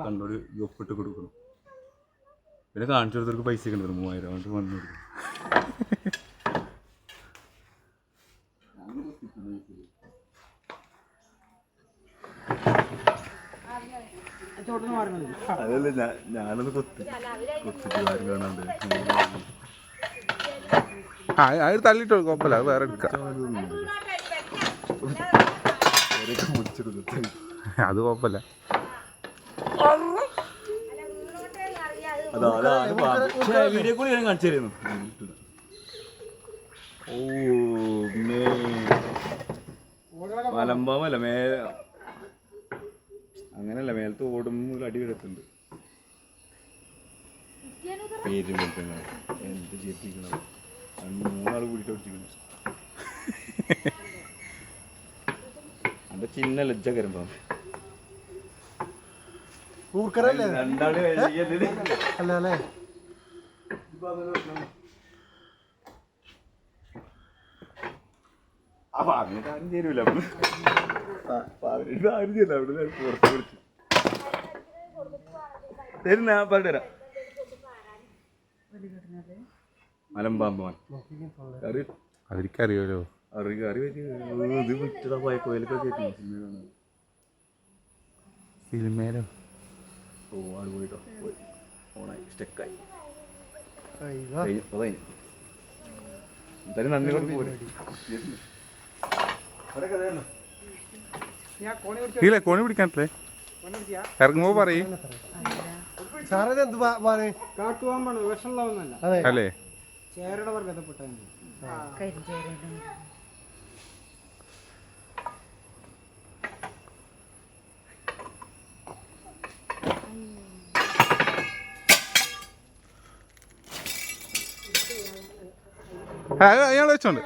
കണ്ടോട് ഒപ്പിട്ട് കൊടുക്കണം. പിന്നെ കാണിച്ചു കൊടുത്തവർക്ക് പൈസ ഒക്കെ ഉണ്ട് 3000 കൊണ്ട് വന്നു കൊടുക്കും. അതല്ല ഞാനൊന്ന് കൊത്തിട്ട് കാണാണ്ട് അത് തള്ളിട്ടോ കുഴപ്പമില്ല, അത് വേറെ എടുക്കാം. അത് കുഴപ്പമില്ല. വീഡിയോ കോൾ ഞാൻ കാണിച്ചു തരുന്നു. ഓ മലമ്പാവല്ല അങ്ങനല്ല, മേലത്തെ ഓടുമ്പോൾ ഒരു അടി വരത്തുണ്ട്. പേര് എന്ത് ചെയ്യിപ്പിക്കണം, 3 കൂടിയിട്ട് ഓടിച്ചിരിക്കുന്നു. അന്റെ ചിന്ന ലജ്ജകരം പാമ്പ് അപ്പൊ അങ്ങനെ ആരും ചേരൂല. ആരും ചെയ്യില്ല. അവിടെ പുറത്ത് വിളിച്ചു തരുന്ന പറഞ്ഞുതരാം. മലമ്പാമ്പ് അവർക്കറിയാലോ. കറി വെച്ച് ഇത് വിറ്റതാ പോയ കോയിലൊക്കെ സിനിമയിലോ. ഓ ആട് പോയിട്ടോ, പോയി ഓണായി സ്റ്റെക്കായി. എന്തായാലും നന്ദി കൊണ്ട് പോരെ. ഇല്ല കോണി പിടിക്കാനല്ലേ ഇറങ്ങുമ്പോ പറയും അല്ലേ. ചേരയുടെ വർഗത്തിൽപ്പെട്ട അയാൾ വെച്ചോണ്ട്